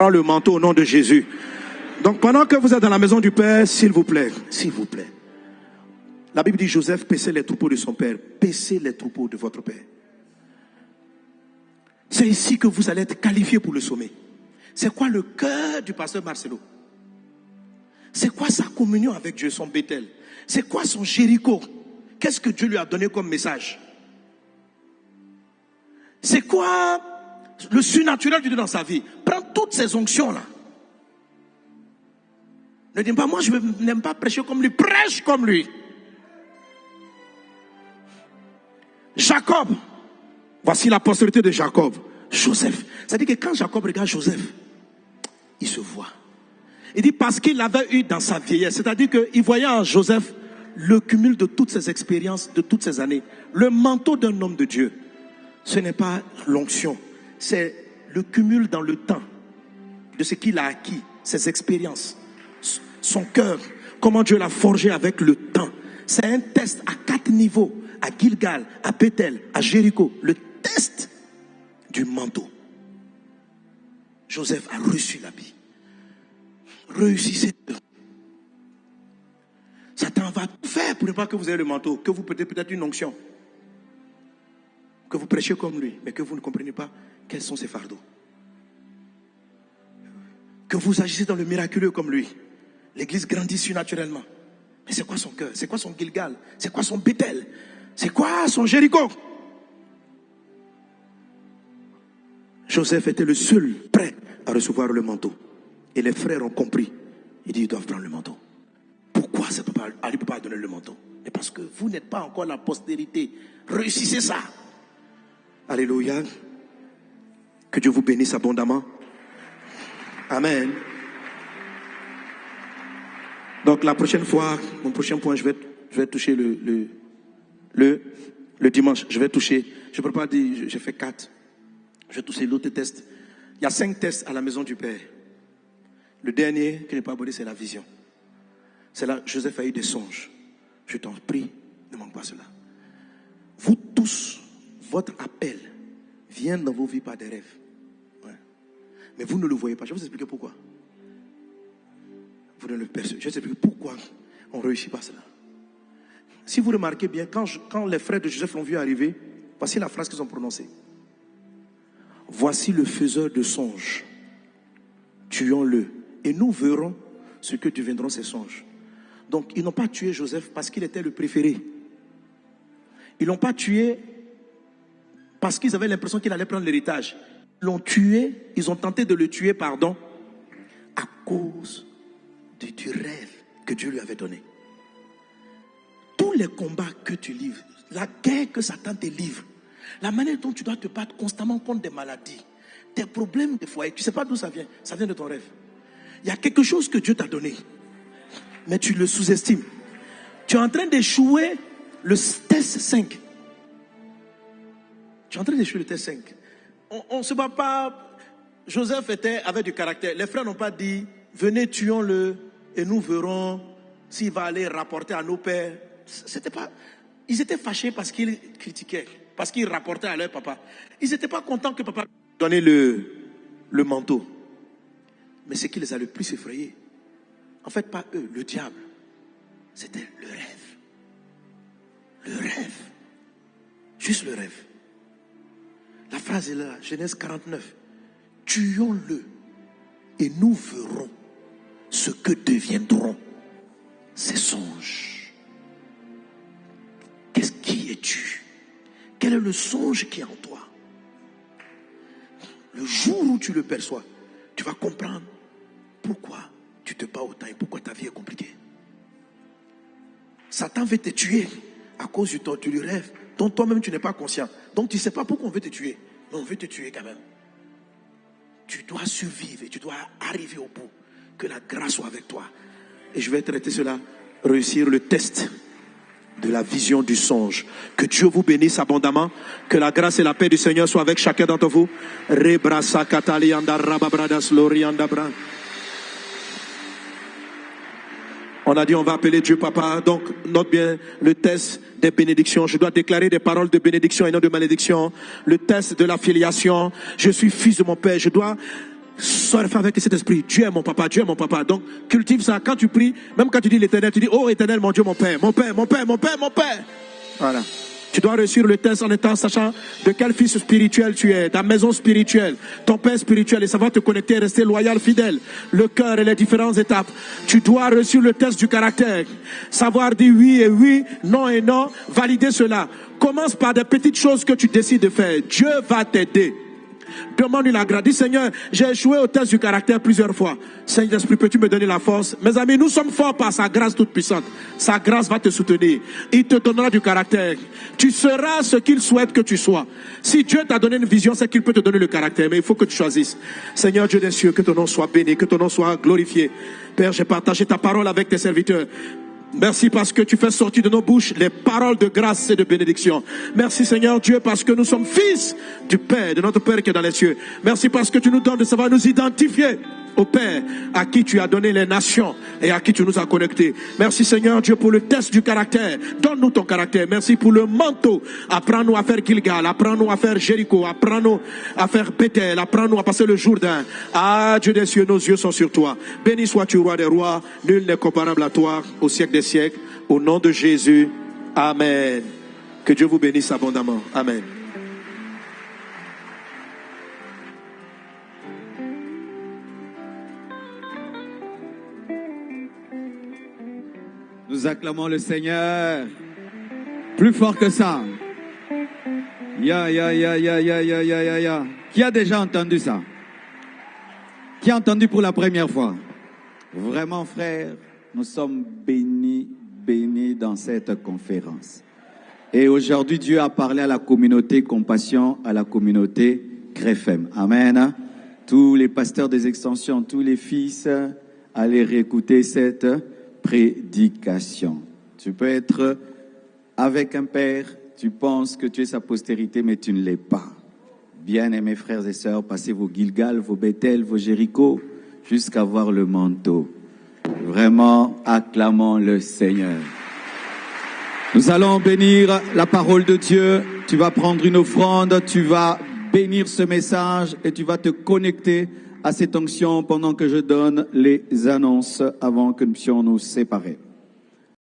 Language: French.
Le manteau au nom de Jésus. Donc pendant que vous êtes dans la maison du Père, s'il vous plaît, la Bible dit Joseph paissait les troupeaux de son père, paissez les troupeaux de votre père. C'est ici que vous allez être qualifié pour le sommet. C'est quoi le cœur du pasteur Marcelo? C'est quoi sa communion avec Dieu, son Bethel? C'est quoi son Jéricho? Qu'est-ce que Dieu lui a donné comme message? C'est quoi le surnaturel de Dieu dans sa vie? Prends toutes ces onctions-là. Ne dis pas, moi je n'aime pas prêcher comme lui. Prêche comme lui. Jacob. Voici la postérité de Jacob. Joseph. C'est-à-dire que quand Jacob regarde Joseph, il se voit. Il dit parce qu'il l'avait eu dans sa vieillesse. C'est-à-dire qu'il voyait en Joseph le cumul de toutes ses expériences, de toutes ces années. Le manteau d'un homme de Dieu. Ce n'est pas l'onction. C'est le cumul dans le temps de ce qu'il a acquis, ses expériences, son cœur, comment Dieu l'a forgé avec le temps. C'est un test à 4 niveaux, à Gilgal, à Bethel, à Jéricho, le test du manteau. Joseph a reçu l'habit. Réussissez. Satan va tout faire pour ne pas que vous ayez le manteau, que vous portez peut-être une onction, que vous prêchez comme lui, mais que vous ne comprenez pas quels sont ses fardeaux. Que vous agissez dans le miraculeux comme lui. L'église grandit surnaturellement. Mais c'est quoi son cœur? C'est quoi son Gilgal? C'est quoi son Bethel? C'est quoi son Jéricho? Joseph était le seul prêt à recevoir le manteau. Et les frères ont compris. Ils disent, ils doivent prendre le manteau. Pourquoi Ali ne peut pas donner le manteau? Mais parce que vous n'êtes pas encore la postérité. Réussissez ça. Alléluia. Que Dieu vous bénisse abondamment. Amen. Donc la prochaine fois, mon prochain point, je vais toucher le dimanche. Je vais toucher, je ne peux pas dire, j'ai fait 4. Je vais toucher l'autre test. Il y a 5 tests à la maison du Père. Le dernier que je n'ai pas abordé, c'est la vision. C'est là, Joseph a eu des songes. Je t'en prie, ne manque pas cela. Vous tous, votre appel vient dans vos vies par des rêves. Ouais. Mais vous ne le voyez pas. Je vais vous expliquer pourquoi. Vous ne le percevez. Je vais vous expliquer pourquoi on ne réussit pas cela. Si vous remarquez bien, quand les frères de Joseph l'ont vu arriver, voici la phrase qu'ils ont prononcée. Voici le faiseur de songes. Tuons-le. Et nous verrons ce que deviendront ces songes. Donc, ils n'ont pas tué Joseph parce qu'il était le préféré. Ils ne l'ont pas tué parce qu'ils avaient l'impression qu'il allait prendre l'héritage. Ils l'ont tué, ils ont tenté de le tuer, pardon, à cause du rêve que Dieu lui avait donné. Tous les combats que tu livres, la guerre que Satan te livre, la manière dont tu dois te battre constamment contre des maladies, tes problèmes de foyer, tu ne sais pas d'où ça vient de ton rêve. Il y a quelque chose que Dieu t'a donné, mais tu le sous-estimes. Tu es en train d'échouer le test 5. Tu es en train d'échouer le test 5. On ne se bat pas. Joseph avait du caractère. Les frères n'ont pas dit, venez tuons-le et nous verrons s'il va aller rapporter à nos pères. C'était pas. Ils étaient fâchés parce qu'ils critiquaient, parce qu'ils rapportaient à leur papa. Ils n'étaient pas contents que papa donnait le manteau. Mais ce qui les a le plus effrayés, en fait pas eux, le diable, c'était le rêve. Le rêve. Juste le rêve. La phrase est là, Genèse 49. Tuons-le et nous verrons ce que deviendront ces songes. Qui es-tu? Quel est le songe qui est en toi? Le jour où tu le perçois, tu vas comprendre pourquoi tu te bats autant et pourquoi ta vie est compliquée. Satan veut te tuer à cause du rêve dont toi-même tu n'es pas conscient. Donc tu ne sais pas pourquoi on veut te tuer. Mais on veut te tuer quand même. Tu dois survivre et tu dois arriver au bout. Que la grâce soit avec toi. Et je vais traiter cela, réussir le test de la vision du songe. Que Dieu vous bénisse abondamment. Que la grâce et la paix du Seigneur soient avec chacun d'entre vous. On a dit on va appeler Dieu Papa. Donc note bien le test des bénédictions. Je dois déclarer des paroles de bénédiction et non de malédiction. Le test de la filiation. Je suis fils de mon Père. Je dois Sois fait avec cet esprit. Dieu est mon papa, Dieu est mon papa. Donc, cultive ça. Quand tu pries, même quand tu dis l'Éternel, tu dis, oh Éternel, mon Dieu, mon Père, mon Père, mon Père, mon Père, mon Père. Voilà. Tu dois réussir le test en étant sachant de quel fils spirituel tu es, ta maison spirituelle, ton père spirituel, et savoir te connecter et rester loyal, fidèle. Le cœur et les différentes étapes. Tu dois réussir le test du caractère. Savoir dire oui et oui, non et non, valider cela. Commence par des petites choses que tu décides de faire. Dieu va t'aider. Demande-lui la grâce. Dis Seigneur, j'ai échoué au test du caractère plusieurs fois. Seigneur Esprit, peux-tu me donner la force? Mes amis, nous sommes forts par sa grâce toute puissante. Sa grâce va te soutenir. Il te donnera du caractère. Tu seras ce qu'il souhaite que tu sois. Si Dieu t'a donné une vision, c'est qu'il peut te donner le caractère. Mais il faut que tu choisisses. Seigneur Dieu des cieux, que ton nom soit béni, que ton nom soit glorifié. Père, j'ai partagé ta parole avec tes serviteurs. Merci parce que tu fais sortir de nos bouches les paroles de grâce et de bénédiction. Merci Seigneur Dieu parce que nous sommes fils du Père, de notre Père qui est dans les cieux. Merci parce que tu nous donnes de savoir nous identifier au Père à qui tu as donné les nations et à qui tu nous as connectés. Merci Seigneur Dieu pour le test du caractère. Donne-nous ton caractère. Merci pour le manteau. Apprends-nous à faire Gilgal, apprends-nous à faire Jéricho, apprends-nous à faire Bethel, apprends-nous à passer le Jourdain. Ah Dieu des cieux, nos yeux sont sur toi. Béni sois-tu roi des rois, nul n'est comparable à toi au siècle des siècles. Au nom de Jésus, Amen. Que Dieu vous bénisse abondamment. Amen. Nous acclamons le Seigneur. Plus fort que ça. Ya. Qui a déjà entendu ça? Qui a entendu pour la première fois? Vraiment, frère, nous sommes bénis dans cette conférence. Et aujourd'hui, Dieu a parlé à la communauté Compassion, à la communauté Crefem. Amen. Tous les pasteurs des extensions, tous les fils, allez réécouter cette prédication. Tu peux être avec un père, tu penses que tu es sa postérité, mais tu ne l'es pas. Bien-aimés frères et sœurs, passez vos Gilgal, vos Bethel, vos Jéricho, jusqu'à voir le manteau. Vraiment, acclamons le Seigneur. Nous allons bénir la parole de Dieu. Tu vas prendre une offrande, tu vas bénir ce message et tu vas te connecter à cette onction pendant que je donne les annonces avant que nous puissions nous séparer.